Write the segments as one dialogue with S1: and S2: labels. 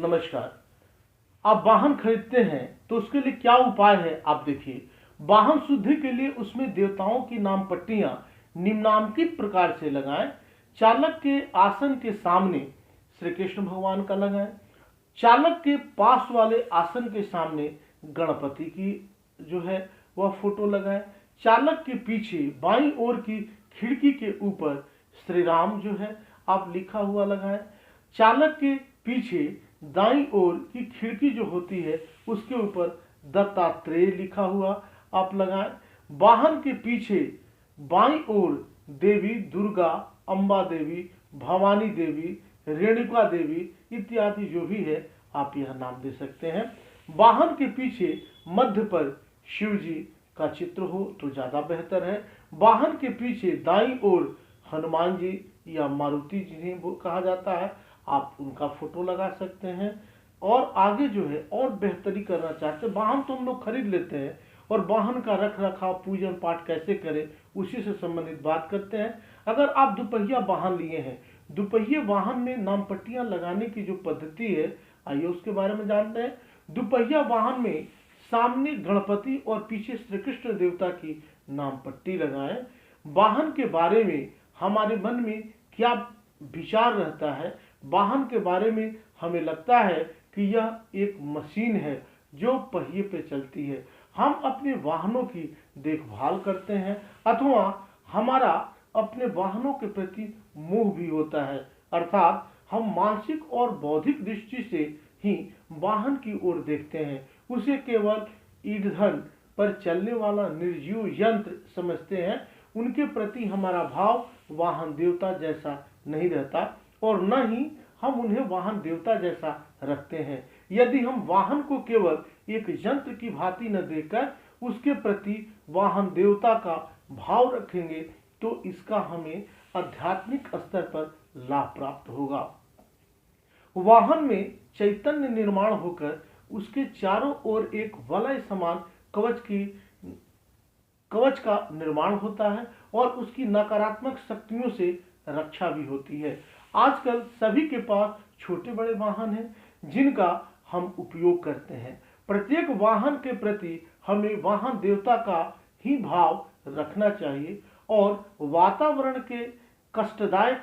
S1: नमस्कार। आप वाहन खरीदते हैं तो उसके लिए क्या उपाय है आप देखिए। वाहन शुद्धि के लिए उसमें देवताओं की नाम पट्टियां निम्नांकित प्रकार से लगाएं। चालक के आसन के सामने श्री कृष्ण भगवान का लगाएं। चालक के पास वाले आसन के सामने गणपति की जो है वह फोटो लगाएं। चालक के पीछे बाईं ओर की खिड़की के ऊपर श्री राम जो है आप लिखा हुआ लगाएं। चालक के पीछे दाईं ओर की खिड़की जो होती है उसके ऊपर दत्तात्रेय लिखा हुआ आप लगाएं। वाहन के पीछे बाईं ओर देवी दुर्गा, अम्बा देवी, भवानी देवी, रेणुका देवी इत्यादि जो भी है आप यह नाम दे सकते हैं। वाहन के पीछे मध्य पर शिव जी का चित्र हो तो ज्यादा बेहतर है। वाहन के पीछे दाईं ओर हनुमान जी या मारुति जिन्हें कहा जाता है आप उनका फोटो लगा सकते हैं। और आगे जो है और बेहतरी करना चाहते हैं, वाहन तो हम लोग खरीद लेते हैं और वाहन का रख रखाव पूजन पाठ कैसे करें उसी से संबंधित बात करते हैं। अगर आप दुपहिया वाहन लिए हैं, दुपहिए वाहन में नाम पट्टियां लगाने की जो पद्धति है आइए उसके बारे में जानते हैं। दुपहिया वाहन में सामने गणपति और पीछे श्री कृष्ण देवता की नाम पट्टी लगाएं। वाहन के बारे में हमारे मन में क्या विचार रहता है, वाहन के बारे में हमें लगता है कि यह एक मशीन है जो पहिए पे चलती है। हम अपने वाहनों की देखभाल करते हैं अथवा हमारा अपने वाहनों के प्रति मोह भी होता है, अर्थात हम मानसिक और बौद्धिक दृष्टि से ही वाहन की ओर देखते हैं। उसे केवल ईंधन पर चलने वाला निर्जीव यंत्र समझते हैं। उनके प्रति हमारा भाव वाहन देवता जैसा नहीं रहता और न ही हम उन्हें वाहन देवता जैसा रखते हैं। यदि हम वाहन को केवल एक यंत्र की भांति न देखकर उसके प्रति वाहन देवता का भाव रखेंगे तो इसका हमें आध्यात्मिक स्तर पर लाभ प्राप्त होगा। वाहन में चैतन्य निर्माण होकर उसके चारों ओर एक वलय समान कवच का निर्माण होता है और उसकी नकारात्मक शक्तियों से रक्षा भी होती है। आजकल सभी के पास छोटे बड़े वाहन हैं जिनका हम उपयोग करते हैं। प्रत्येक वाहन के प्रति हमें वाहन देवता का ही भाव रखना चाहिए और वातावरण के कष्टदायक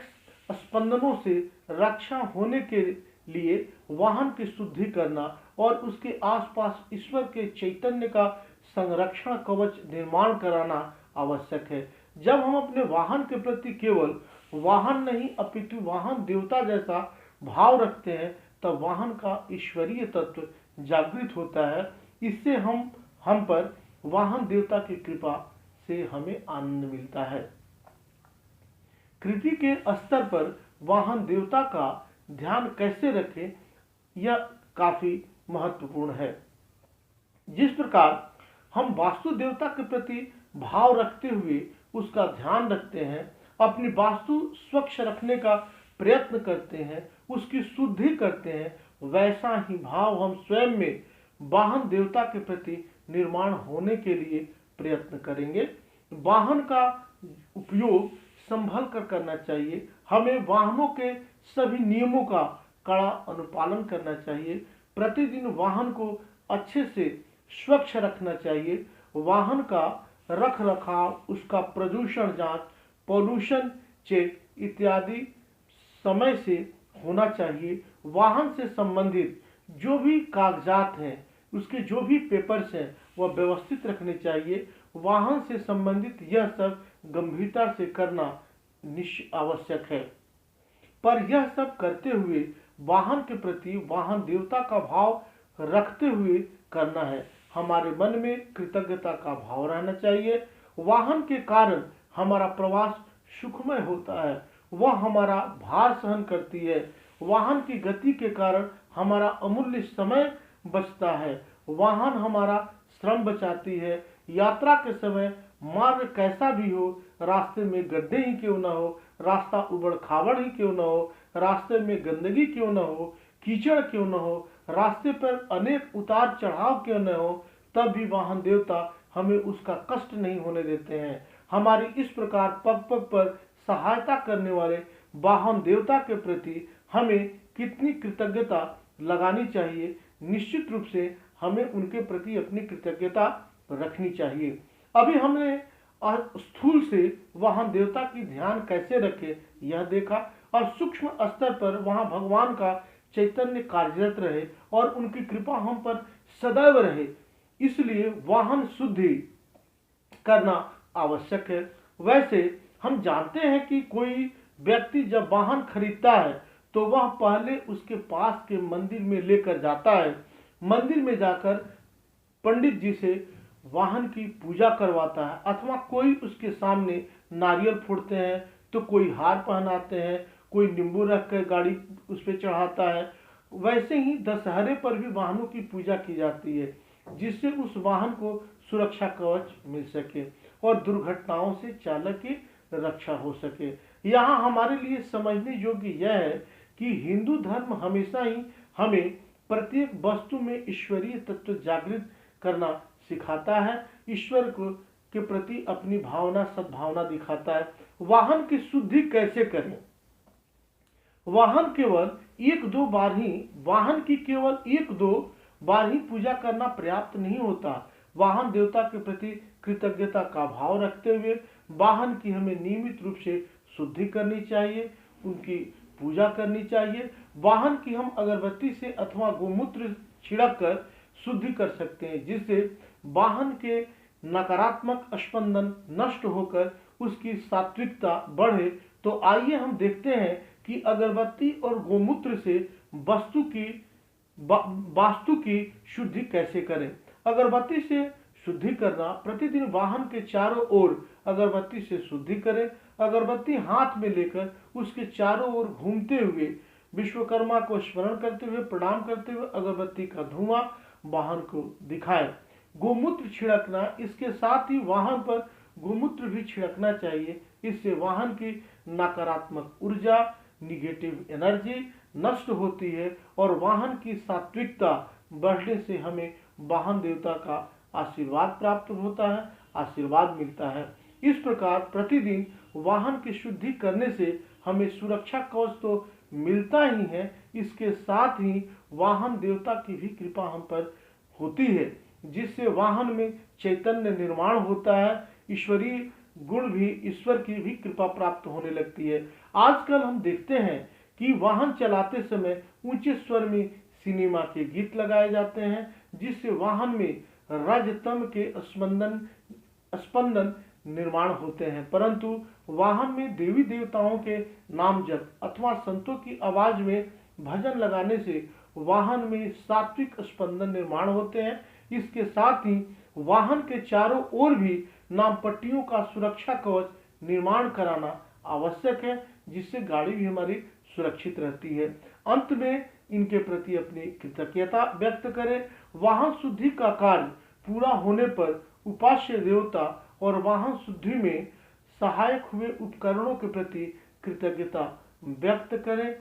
S1: स्पंदनों से रक्षा होने के लिए वाहन की शुद्धि करना और उसके आसपास ईश्वर के चैतन्य का संरक्षण कवच निर्माण कराना आवश्यक है। जब हम अपने वाहन के प्रति केवल वाहन नहीं अपितु वाहन देवता जैसा भाव रखते हैं तब वाहन का ईश्वरीय तत्व जागृत होता है। इससे हम पर वाहन देवता की कृपा से हमें आनंद मिलता है। कृति के स्तर पर वाहन देवता का ध्यान कैसे रखें यह काफी महत्वपूर्ण है। जिस प्रकार हम वास्तु देवता के प्रति भाव रखते हुए उसका ध्यान रखते हैं, अपनी वास्तु स्वच्छ रखने का प्रयत्न करते हैं, उसकी शुद्धि करते हैं, वैसा ही भाव हम स्वयं में वाहन देवता के प्रति निर्माण होने के लिए प्रयत्न करेंगे। वाहन का उपयोग संभल कर करना चाहिए। हमें वाहनों के सभी नियमों का कड़ा अनुपालन करना चाहिए। प्रतिदिन वाहन को अच्छे से स्वच्छ रखना चाहिए। वाहन का रख रखाव, उसका प्रदूषण जांच, पॉल्यूशन चेक इत्यादि समय से होना चाहिए। वाहन से संबंधित जो भी कागजात हैं, उसके जो भी पेपर्स हैं वह व्यवस्थित रखने चाहिए। वाहन से संबंधित यह सब गंभीरता से करना आवश्यक है, पर यह सब करते हुए वाहन के प्रति वाहन देवता का भाव रखते हुए करना है। हमारे मन में कृतज्ञता का भाव रहना चाहिए। वाहन के कारण हमारा प्रवास सुखमय होता है, वह हमारा भार सहन करती है। वाहन की गति के कारण हमारा अमूल्य समय बचता है। वाहन हमारा श्रम बचाती है। यात्रा के समय मार्ग कैसा भी हो, रास्ते में गड्ढे ही क्यों न हो, रास्ता उबड़ खाबड़ ही क्यों न हो, रास्ते में गंदगी क्यों न हो, कीचड़ क्यों न हो, रास्ते पर अनेक उतार चढ़ाव क्यों न हो, तब भी वाहन देवता हमें उसका कष्ट नहीं होने देते हैं। हमारी इस प्रकार पग पग पर सहायता करने वाले वाहन देवता के प्रति हमें कितनी कृतज्ञता लगानी चाहिए। निश्चित रूप से हमें उनके प्रति अपनी कृतज्ञता रखनी चाहिए। अभी हमने स्थूल से वाहन देवता की ध्यान कैसे रखे यह देखा, और सूक्ष्म स्तर पर वहां भगवान का चैतन्य कार्यरत रहे और उनकी कृपा हम पर सदैव रहे, इसलिए वाहन शुद्धि करना आवश्यक है। वैसे हम जानते हैं कि कोई व्यक्ति जब वाहन खरीदता है तो वह पहले उसके पास के मंदिर में लेकर जाता है। मंदिर में जाकर पंडित जी से वाहन की पूजा करवाता है, अथवा कोई उसके सामने नारियल फोड़ते हैं तो कोई हार पहनाते हैं, कोई नींबू रखकर गाड़ी उस पर चढ़ाता है। वैसे ही दशहरे पर भी वाहनों की पूजा की जाती है, जिससे उस वाहन को सुरक्षा कवच मिल सके और दुर्घटनाओं से चालक की रक्षा हो सके। यहाँ हमारे लिए समझने योग्य यह है कि हिंदू धर्म हमेशा ही हमें प्रत्येक वस्तु में ईश्वरीय तत्व जागृत करना सिखाता है, ईश्वर को के प्रति अपनी भावना सद्भावना दिखाता है। वाहन की शुद्धि कैसे करें? वाहन की केवल एक दो बार ही पूजा करना पर्याप्त नहीं होता। वाहन देवता के प्रति कृतज्ञता का भाव रखते हुए वाहन की हमें नियमित रूप से शुद्धि करनी चाहिए, उनकी पूजा करनी चाहिए। वाहन की हम अगरबत्ती से अथवा गोमूत्र छिड़क कर शुद्धि कर सकते हैं, जिससे वाहन के नकारात्मक स्पंदन नष्ट होकर उसकी सात्विकता बढ़े। तो आइए हम देखते हैं कि अगरबत्ती और गोमूत्र से वास्तु की शुद्धि कैसे करें। अगरबत्ती से शुद्धि करना, प्रतिदिन वाहन के चारों ओर अगरबत्ती से शुद्धि करें। अगरबत्ती हाथ में लेकर उसके चारों ओर घूमते हुए विश्वकर्मा को स्मरण करते हुए प्रणाम करते हुए अगरबत्ती का धुआं वाहन को दिखाएं। गोमूत्र छिड़कना, इसके साथ ही वाहन पर गोमूत्र भी छिड़कना चाहिए। इससे वाहन की नकारात्मक ऊर्जा, निगेटिव एनर्जी नष्ट होती है और वाहन की सात्विकता बढ़ने से हमें वाहन देवता का आशीर्वाद प्राप्त होता है, आशीर्वाद मिलता है। इस प्रकार प्रतिदिन वाहन की शुद्धि करने से हमें सुरक्षा कवच तो मिलता ही है, इसके साथ ही वाहन देवता की भी कृपा हम पर होती है, जिससे वाहन में चैतन्य निर्माण होता है, ईश्वरीय गुण भी, ईश्वर की भी कृपा प्राप्त होने लगती है। आजकल हम देखते हैं कि वाहन चलाते समय ऊंचे स्वर में सिनेमा के गीत लगाए जाते हैं, जिससे वाहन में रजतम के स्पंदन निर्माण होते हैं, परंतु वाहन में देवी देवताओं के नाम जप अथवा संतों की आवाज में भजन लगाने से वाहन में सात्विक स्पंदन निर्माण होते हैं। इसके साथ ही वाहन के चारों ओर भी नाम पट्टियों का सुरक्षा कवच निर्माण कराना आवश्यक है, जिससे गाड़ी भी हमारी सुरक्षित रहती है। अंत में इनके प्रति अपनी कृतज्ञता व्यक्त करें। वाहन शुद्धि का कार्य पूरा होने पर उपास्य देवता और वाहन शुद्धि में सहायक हुए उपकरणों के प्रति कृतज्ञता व्यक्त करें।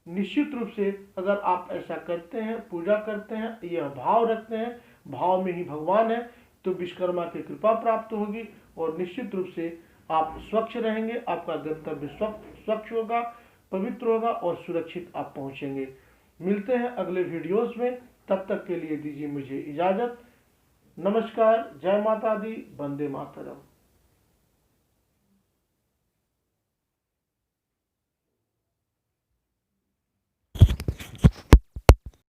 S1: निश्चित रूप से अगर आप ऐसा करते हैं, पूजा करते हैं, यह भाव रखते हैं, भाव में ही भगवान है, तो विश्वकर्मा की कृपा प्राप्त होगी और निश्चित रूप से आप स्वच्छ रहेंगे, आपका गंतव्य स्वच्छ होगा, पवित्र होगा और सुरक्षित आप पहुंचेंगे। मिलते हैं अगले वीडियोस में, तब तक के लिए दीजिए मुझे इजाजत। नमस्कार, जय माता दी, वंदे मातरम।